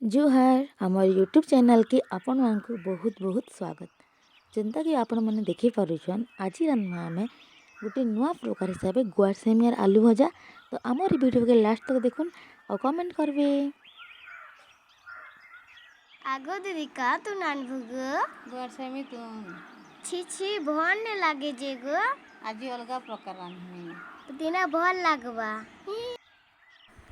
जुहार आमर YouTube channel की आपण मानक बहुत बहुत स्वागत। जेनता कि आपण मैंने देखी पारुछन आज रान्ना आम गोटे नुआ प्रकार हिसाब से गुआर सेमियार आलू भजा। तो आमर वीडियो के लास्ट तक देखुन और कमेंट करबे। आगो दीदी का तू नान भुगो गुआर सेमी तुम छी छी भन ने लागे जे गो आज अलग प्रकार रांधमी दिना भल लागबा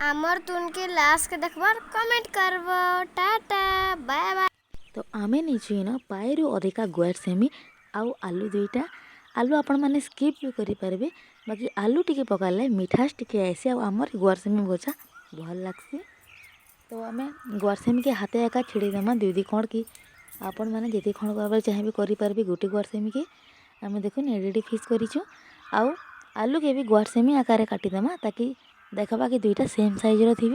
आमर तुन के लास्ट के देखबार कमेंट करबो। Tata bye bye. तो आमे नहीं न पाए रु अधिका गुआर सेमी आउ आलू दुईटा आलू आपण मैंने स्किप भी करि पारबे बाकी आलू टिके पकाले मिठास टिके आसी आमर गुआर सेमी भजा भल लागसी। तो आम गुआर सेमी के हाथे एका छिड़ेदेमा दुई खंड कि आपण मैंने जिते खंड कर चाहिए करेंगे गोटे गुआर सेमी के आम देखुन एडे फिश करूँ आउ आलू के भी गुआर सेमी आकार काटिदेमा ताकि देखा कि दुईटा सेम साइज्र थे।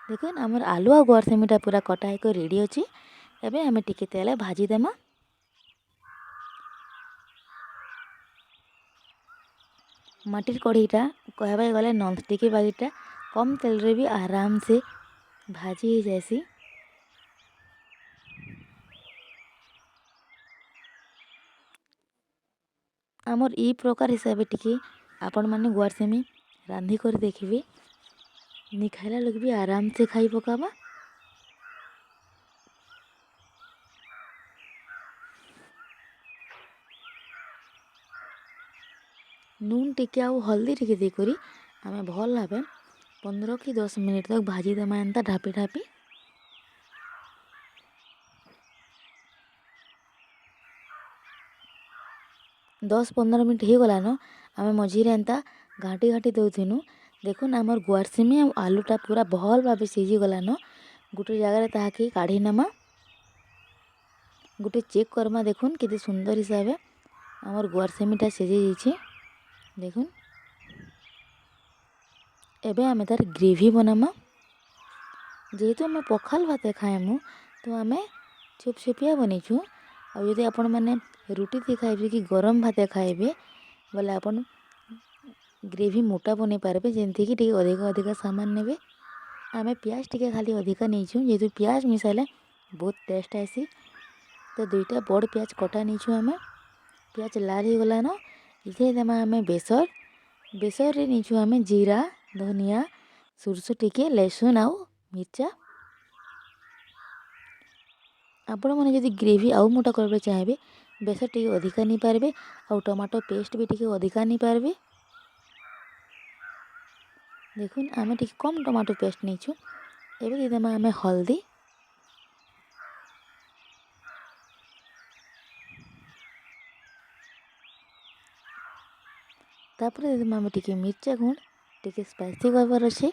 देखुन आमर आलू आ गुआर सेमीटा पूरा कटा एक रेडी अच्छी। एबे आम टिके तेल भाजीदेमा माटिर कढ़ईटा कहबा गले नॉनस्टिक बाड़ीटा कम तेल रे भी आराम से भाजी हो जाएसी। आमर ई प्रकार हिसाब टिके आपण मैंने गुआर सेमी रांधि कर देखिए नि खाइला लोग भी आराम से खाई पकाबा। नून टिके आउ हल्दी टिके देकरी आम भल भावे 15 कि 10 मिनिट तक भाजी देमा एंता ढापी ढापी। दस 15 मिनट हो गलान आम मझीरे एंता घाटी घाटी दौथिनु। देखुन आमर गुआर सेमी और आलूटा पूरा भल भाव सीझी गलान गोटे जगार ताकि काढ़ी नमा गोटे चेक करमा। देखुन केते सुंदर हिसाब आमर गुआर सेमीटा सीझी जाइए। देखुन एबे आमे तार ग्रेवी बनामा जेहेतु आम पखाल भाते खाएमु तो आम छुपछुपिया बनईछु। और यदि आपण मैंने रुटी थी खाइबे कि गरम भाते खाइबे बोले आपण ग्रेवी मोटा बन पारे जेमती कि अधिक अधिक सामान नेबे। आम प्याज टिके खाली अधिका नहीं जेहेतु प्याज मिसाइले बहुत टेस्ट आसी। तो दुईटा बड़ प्याज कटा नहीं आम प्याज लाल हो गलान इथे देमा आम बेसर बेसर रे नहीं आम जीरा धनिया सुरसो टिके लहसुन आउ मिर्चा। आपण मैंने जदि ग्रेवी आउ मोटा करबे चाहेबे बेसर टिके अधिका नहीं पारबे आउ टमाटो पेस्ट भी टिके अधिका नहीं पारबे। देखुन आम टिके कम टमाटो पेस्ट नहीं एबे देदेमा आम हल्दी तापर देदेमा आम टिके मिर्चा गुंड टिके स्पाइसी करबार अच्छे।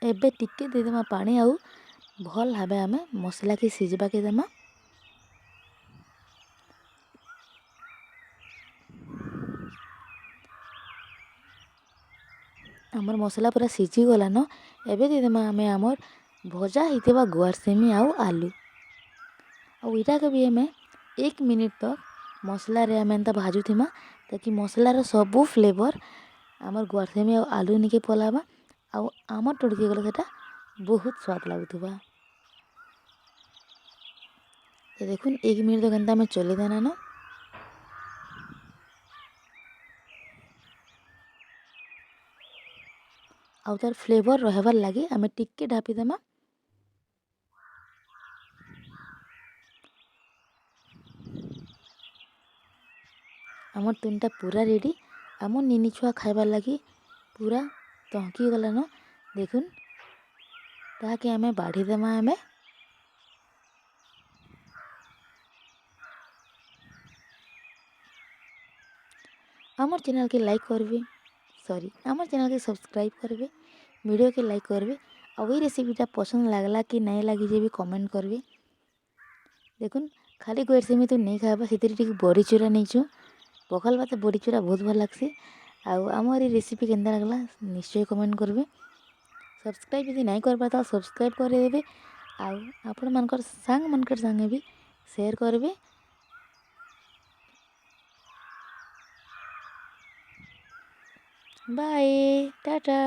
एबे टिके देदेमा पानी आउ भल भावे आम मसला के सिझबा के देमा। आमर मसला पूरा सिझी गलान एबे देदेमा आम आमर भजा होता गुआर सेमी आउ आलू और इटा के भी आम 1 मिनिट तक मसला रे आम एंता भाजुथिमा ताकि मसलार सबू फ्लेवर आमर गुआर सेमी आउ आलू निके पलाबा आउ आमर टोड़की गला सेटा बहुत स्वाद लगुथुबा। तो देखुन 1 मिनिट तक एंता आम चले देना न आउ तार फ्लेवर रहबार लगे आम टिके ढापी देमा। आमर तुनटा पूरा रेडी आम निनी छुआ खाइबार लगी पूरा तहकी गलान। देखुन ताकि आम बाढ़ी देमा आम आमर चैनल के लाइक करबे सॉरी आमर चैनल के सब्सक्राइब करबे वीडियो के लाइक करबे और ये रेसिपीटा पसंद लगला कि नहीं लगी जे भी कमेंट करबे। देखुन खाली गुआर सेमी तो नहीं खाइबा से बड़ी चूरा नहीं पखाल भात बड़ी चूरा बहुत भल लगसी। आउ आमर ये रेसिपी केनता लगला निश्चय कमेंट करबे। सब्सक्राइब यदि नहीं कर पाता सब्सक्राइब कर देबे आउ आपण मानकर सांग मानकर संगे भी शेयर करबे। बाय टाटा।